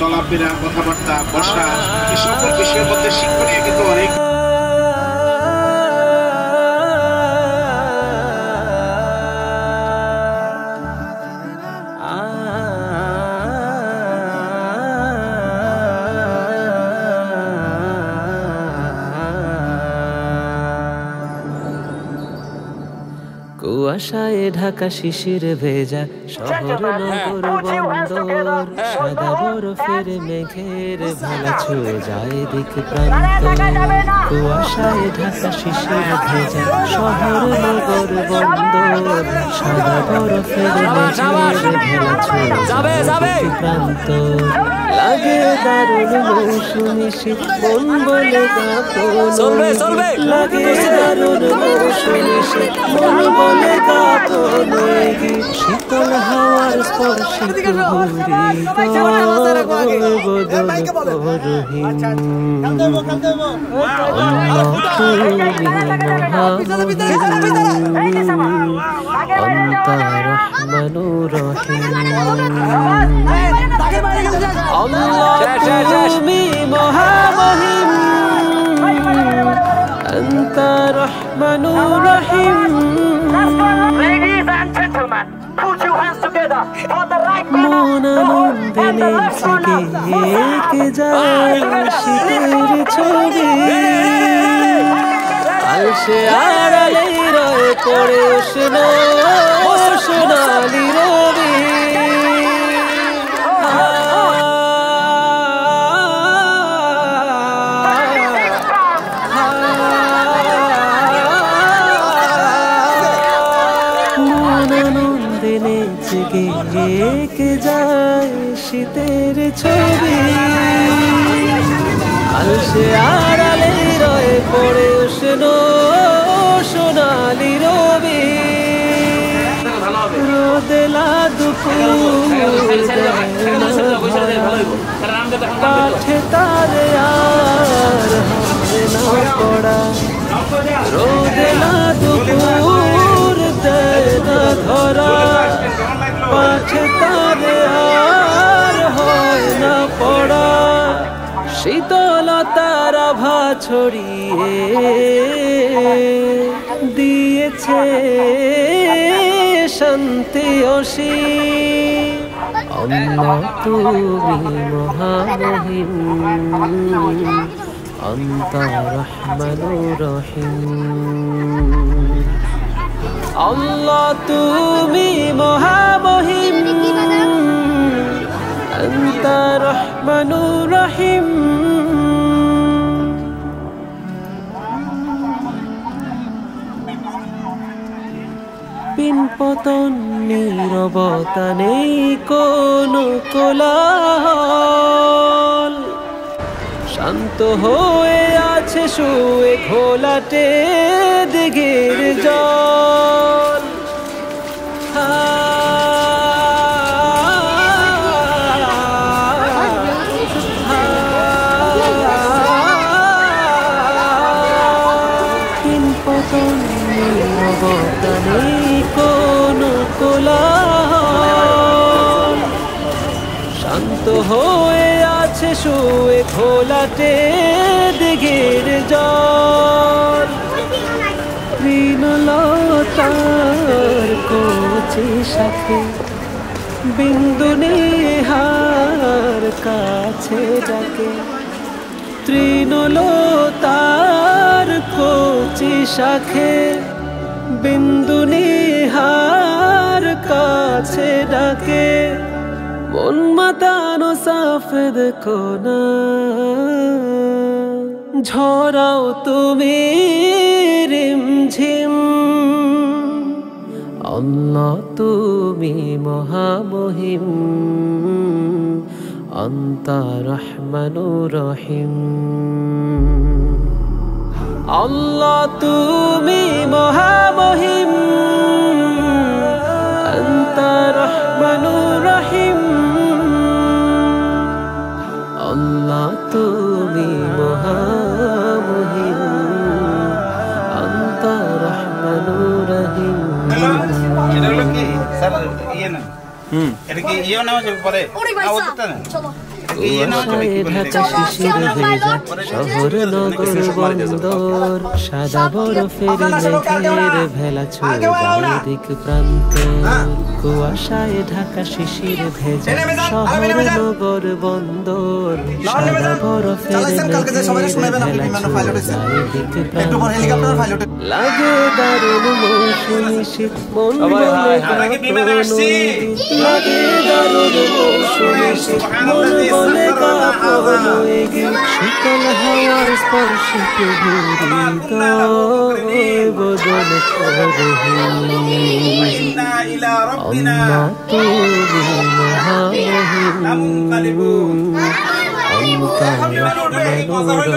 চলাফেরা, কথাবার্তা, বসা, এই সকল বিষয়ের মধ্যে শিক্ষণীয় কিন্তু অনেক। কুয়াশায় ঢাকা শিশির ভেজা শহর নগর বন্দর, সাদা বরফের মেঘের ভেলা ছুঁয়ে যায় দিক প্রান্ত। কুয়াশায় ঢাকা শিশির ভেজা শহর নগর বন্দর, সাদা বরফের মেঘের ভেলা ছুঁয়ে যায় দিক প্রান্ত। লাগে দারুণ মৌসুমি শীত, মন বলে কাঁপন। লাগে দারুণ মৌসুমি শীত, মন বলে কাঁপন। শীতল হাওয়ার স্পর্শে তুমি মহামহিম, আনতা রহমানুর রহিম। মন আনন্দে নেচে গেয়ে যায় শীতের ছবি, আলসে আড়ালে রয়ে পড়ে উষ্ণ সোনালি রবি। কে যায় শীতের ছবি, আলসে আড়ালে রয়ে পড়ে উষ্ণ সোনালি রবি। রোদেলা দুপুর কাঠে তারে আর হবে না পড়া। রোদেলা দুপুর দেয় না ধরা, পাঠে তারে আর হয় না পড়া। শীতলতার আভা ছড়িয়ে দিয়েছে শান্তি অসীম। আল্লাহ তুমি মহামহিম, আনতা রহমানুর রহিম। আল্লাহ তুমি মহামহিম, আনতা রহমানুর রহিম। পিন পতন নীরবতা, নেই কোনো কোলাহল। শান্ত হয়ে আছে শুয়ে ঘোলাটে দিঘির জল। পিন পতন নীরবতা, নেই কোনো কোলাহল। শান্ত হয়ে আছে শুয়ে ঘোলাটে দিঘির জল। তৃণলতার কচি শাখে বিন্দু নেহার কাছে ডাকে। তৃণলতার কচি শাখে বিন্দু নেহার কাছে ডাকে। মন মাতানো সাফেদ কোনা ঝরাও তুমি রিমঝিম। আল্লাহ তুমি মহামহিম, আনতা রহমানুর রহিম। আল্লাহ তুমি মহামহিম, আনতা রহমানুর রহিম। আল্লাহ তুমি মহামহিম, আনতা রহমানুর রহিম। এটা হলো কি স্যার ইয়ে না, এটা কি ইয়ে নেওয়া যাবে পরে? থেকে ইয়ে নেওয়া যাবে কি বলে ঢাকা শিশির ভেজা শহর নগর বন্দর সাদা বরফের মেঘের ভেলা ছুঁয়ে যায় দিক প্রান্ত কুয়াশায় ঢাকা শিশির ভেজা শহর নগর বন্দর সাদা বরফের মেঘের ভেলা ছুঁয়ে যায় দিক প্রান্ত লাগে দারুণ মৌসুমি শীত মন বলে লাগে দারুণ মৌসুমি শীত মন বলে কাঁপন শীতল হাওয়ার স্পর্শে হৃদয় বদন করে আম্মা তুমি মহামহিম অন্ত